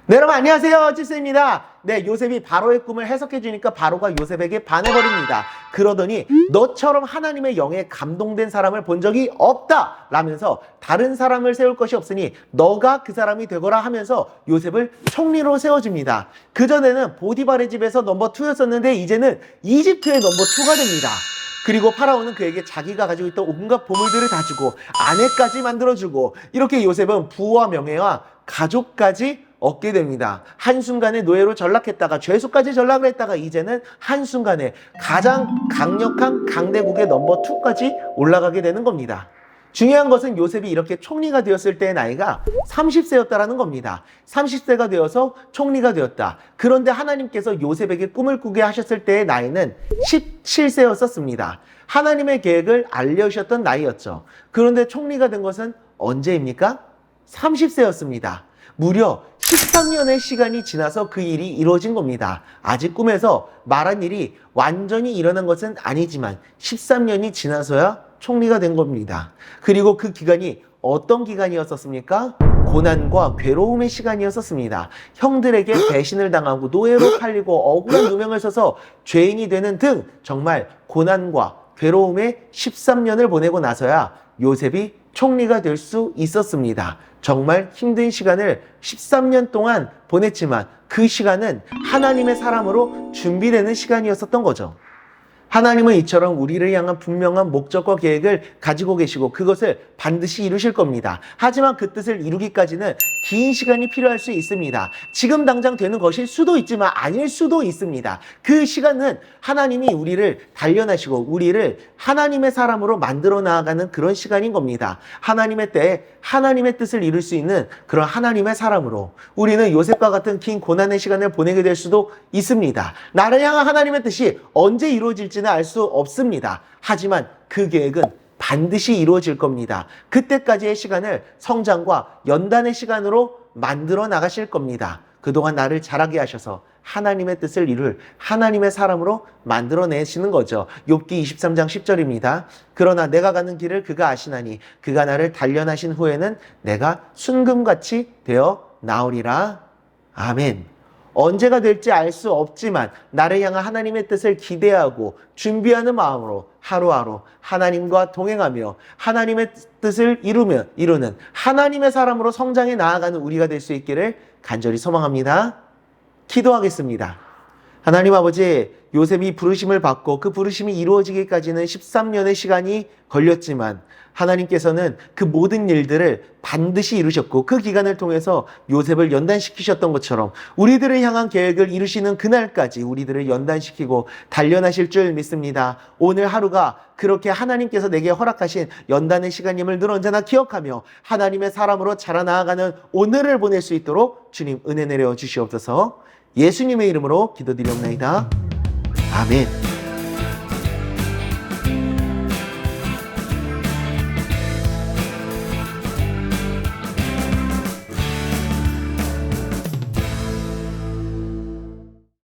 네, 여러분 안녕하세요. 칠스입니다. 네, 요셉이 바로의 꿈을 해석해 주니까 바로가 요셉에게 반해버립니다. 그러더니 너처럼 하나님의 영에 감동된 사람을 본 적이 없다 라면서 다른 사람을 세울 것이 없으니 너가 그 사람이 되거라 하면서 요셉을 총리로 세워줍니다. 그전에는 보디발의 집에서 넘버 2였었는데 이제는 이집트의 넘버 2가 됩니다. 그리고 파라오는 그에게 자기가 가지고 있던 온갖 보물들을 다 주고 아내까지 만들어주고 이렇게 요셉은 부와 명예와 가족까지 얻게 됩니다. 한순간에 노예로 전락했다가 죄수까지 전락을 했다가 이제는 한순간에 가장 강력한 강대국의 넘버 2까지 올라가게 되는 겁니다. 중요한 것은 요셉이 이렇게 총리가 되었을 때의 나이가 30세였다라는 겁니다. 30세가 되어서 총리가 되었다. 그런데 하나님께서 요셉에게 꿈을 꾸게 하셨을 때의 나이는 17세였었습니다. 하나님의 계획을 알려주셨던 나이였죠. 그런데 총리가 된 것은 언제입니까? 30세였습니다. 무려 13년의 시간이 지나서 그 일이 이루어진 겁니다. 아직 꿈에서 말한 일이 완전히 일어난 것은 아니지만 13년이 지나서야 총리가 된 겁니다. 그리고 그 기간이 어떤 기간이었었습니까? 고난과 괴로움의 시간이었었습니다. 형들에게 배신을 당하고 노예로 팔리고 억울한 누명을 써서 죄인이 되는 등 정말 고난과 괴로움의 13년을 보내고 나서야 요셉이 총리가 될 수 있었습니다. 정말 힘든 시간을 13년 동안 보냈지만 그 시간은 하나님의 사람으로 준비되는 시간이었었던 거죠. 하나님은 이처럼 우리를 향한 분명한 목적과 계획을 가지고 계시고 그것을 반드시 이루실 겁니다. 하지만 그 뜻을 이루기까지는 긴 시간이 필요할 수 있습니다. 지금 당장 되는 것일 수도 있지만 아닐 수도 있습니다. 그 시간은 하나님이 우리를 단련하시고 우리를 하나님의 사람으로 만들어 나아가는 그런 시간인 겁니다. 하나님의 때에 하나님의 뜻을 이룰 수 있는 그런 하나님의 사람으로 우리는 요셉과 같은 긴 고난의 시간을 보내게 될 수도 있습니다. 나를 향한 하나님의 뜻이 언제 이루어질지는 알 수 없습니다. 하지만 그 계획은 반드시 이루어질 겁니다. 그때까지의 시간을 성장과 연단의 시간으로 만들어 나가실 겁니다. 그동안 나를 자라게 하셔서 하나님의 뜻을 이룰 하나님의 사람으로 만들어내시는 거죠. 욥기 23장 10절입니다. 그러나 내가 가는 길을 그가 아시나니 그가 나를 단련하신 후에는 내가 순금같이 되어 나오리라. 아멘. 언제가 될지 알 수 없지만 나를 향한 하나님의 뜻을 기대하고 준비하는 마음으로 하루하루 하나님과 동행하며 하나님의 뜻을 이루는 하나님의 사람으로 성장해 나아가는 우리가 될 수 있기를 간절히 소망합니다. 기도하겠습니다. 하나님 아버지, 요셉이 부르심을 받고 그 부르심이 이루어지기까지는 13년의 시간이 걸렸지만 하나님께서는 그 모든 일들을 반드시 이루셨고 그 기간을 통해서 요셉을 연단시키셨던 것처럼 우리들을 향한 계획을 이루시는 그날까지 우리들을 연단시키고 단련하실 줄 믿습니다. 오늘 하루가 그렇게 하나님께서 내게 허락하신 연단의 시간임을 늘 언제나 기억하며 하나님의 사람으로 자라나아가는 오늘을 보낼 수 있도록 주님 은혜 내려 주시옵소서. 예수님의 이름으로 기도드리옵나이다. 아멘.